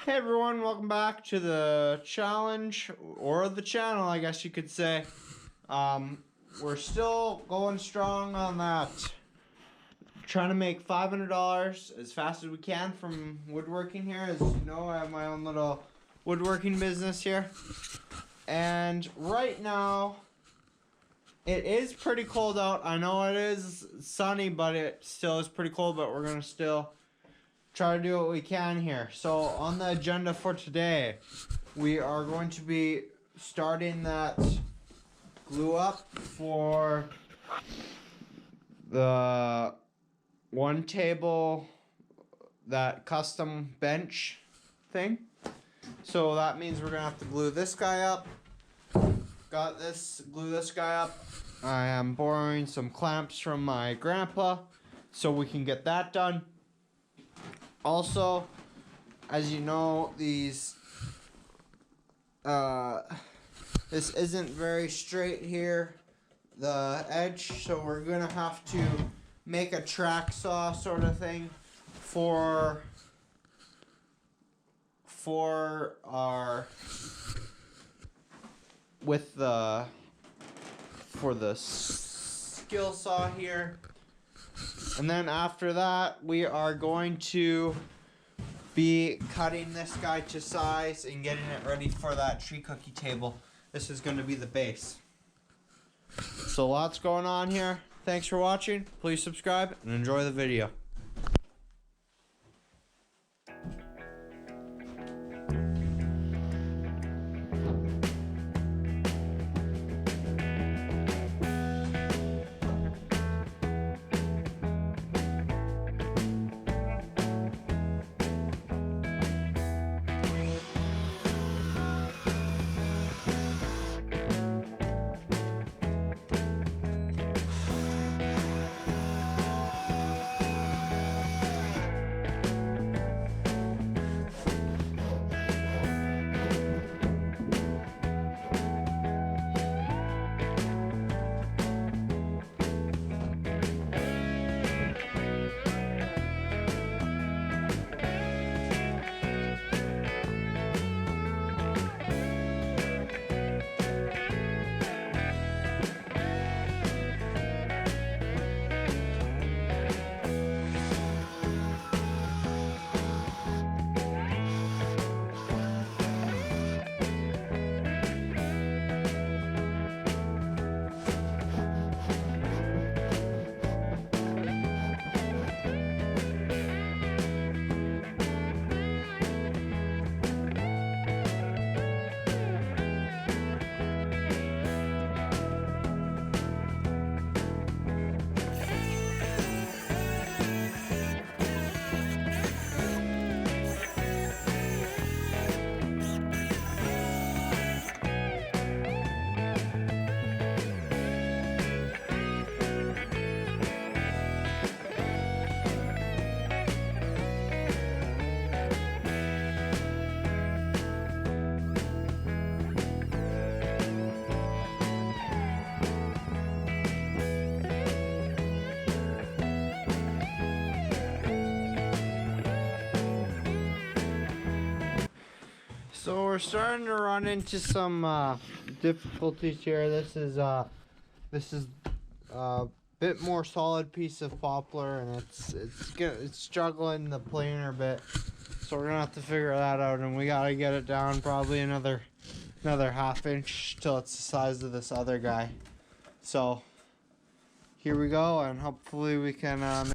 Hey everyone, welcome back to the challenge, or the channel, I guess you could say. We're still going strong on that. Trying to make $500 as fast as we can from woodworking here. As you know, I have my own little woodworking business here. And right now, it is pretty cold out. I know it is sunny, but it still is pretty cold, but we're gonna still try to do what we can here. So on the agenda for today, we are going to be starting that glue up for the one table, that custom bench thing. So that means we're gonna have to glue this guy up. Glue this guy up. I am borrowing some clamps from my grandpa so we can get that done. Also, as you know, this isn't very straight here, the edge, so we're gonna have to make a track saw sort of thing for the skill saw here. And then after that, we are going to be cutting this guy to size and getting it ready for that tree cookie table. This is going to be the base. So lots going on here. Thanks for watching. Please subscribe and enjoy the video. So we're starting to run into some difficulties here. This is a bit more solid piece of poplar, and it's struggling the planer bit. So we're gonna have to figure that out, and we gotta get it down probably another half inch till it's the size of this other guy. So here we go, and hopefully we can.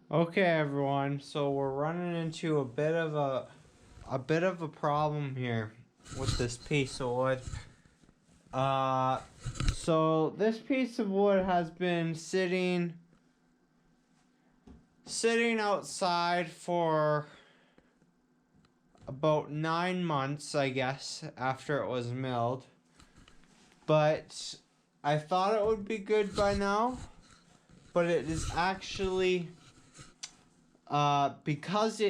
Okay, everyone. So we're running into a bit of a problem here with this piece of wood. So this piece of wood has been sitting outside for about 9 months, I guess, after it was milled. But I thought it would be good by now, but it is actually, because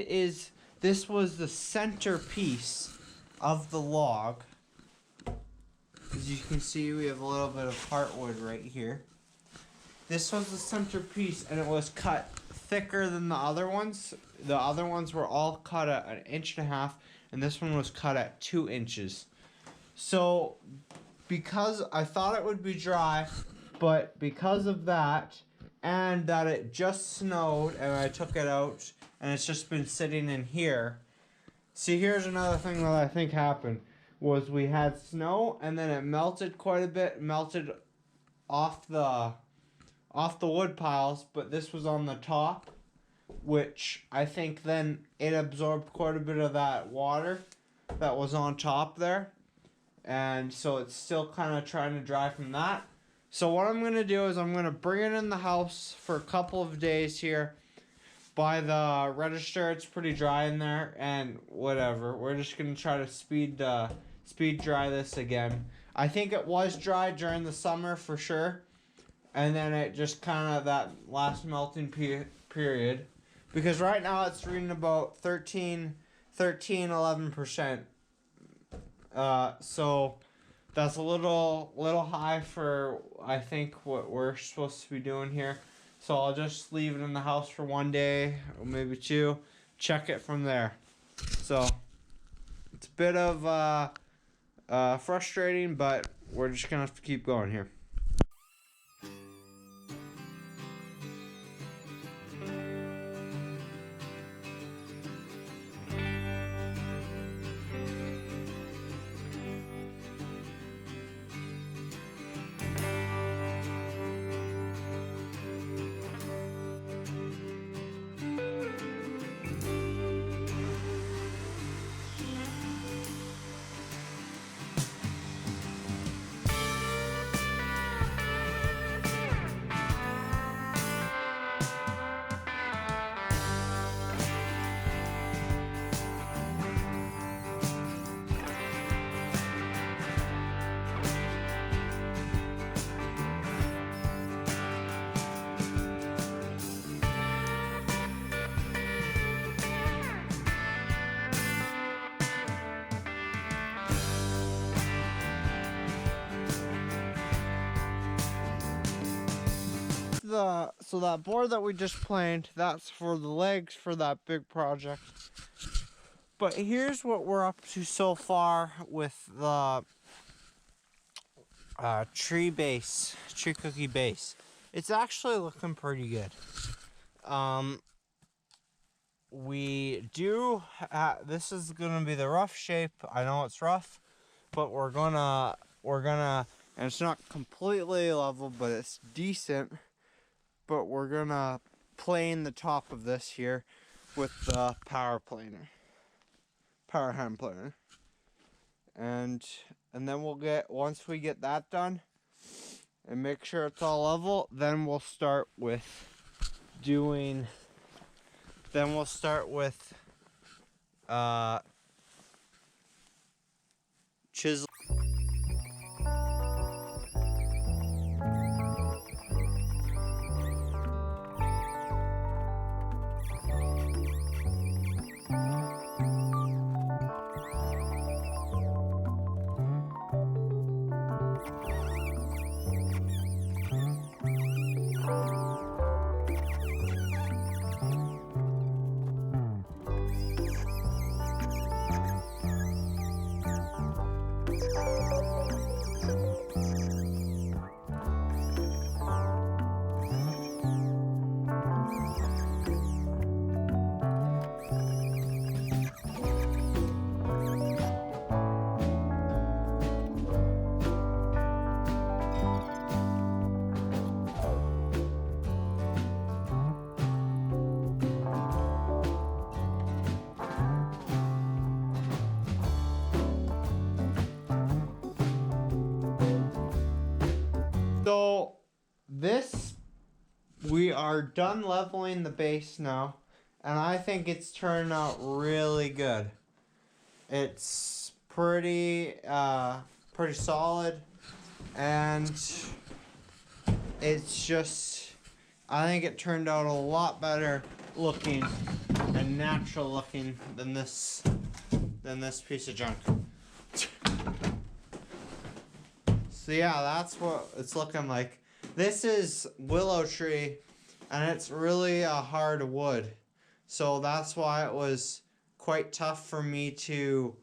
this was the centerpiece of the log. As you can see, we have a little bit of heartwood right here. This was the centerpiece, and it was cut thicker than the other ones. The other ones were all cut at 1.5 inches, and this one was cut at 2 inches. So, because I thought it would be dry, but because of that, and that it just snowed, and I took it out, and it's just been sitting in here. See, here's another thing that I think happened, was we had snow, and then it melted quite a bit, melted off the wood piles, but this was on the top, which I think then it absorbed quite a bit of that water that was on top there, and so it's still kind of trying to dry from that. So what I'm going to do is I'm going to bring it in the house for a couple of days here. By the register, it's pretty dry in there, and whatever. We're just going to try to speed dry this again. I think it was dry during the summer for sure, and then it just kind of that last melting period, because right now it's reading about 11%. So that's a little high for, I think, what we're supposed to be doing here. So I'll just leave it in the house for 1 day, or maybe 2, check it from there. So it's a bit of frustrating, but we're just gonna have to keep going here. So that board that we just planed, that's for the legs for that big project. But here's what we're up to so far with the tree cookie base. It's actually looking pretty good. We do, this is gonna be the rough shape. I know it's rough, but we're gonna, and it's not completely level, but it's decent. But we're gonna plane the top of this here with the power hand planer. And then we'll once we get that done and make sure it's all level, then we'll start with chisel. So we are done leveling the base now, and I think it's turned out really good. It's pretty solid, and it's just, I think it turned out a lot better looking and natural looking than this piece of junk. So yeah, that's what it's looking like. This is willow tree, and it's really a hard wood. So that's why it was quite tough for me to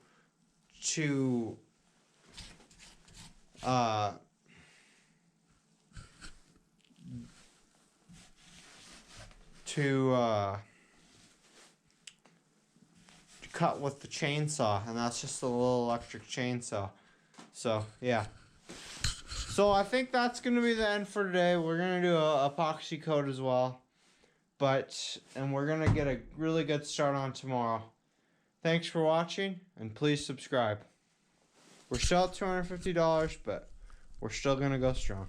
cut with the chainsaw, and that's just a little electric chainsaw. So yeah. So I think that's gonna be the end for today. We're gonna do a epoxy coat as well, and we're gonna get a really good start on tomorrow. Thanks for watching, and please subscribe. We're still at $250, but we're still gonna go strong.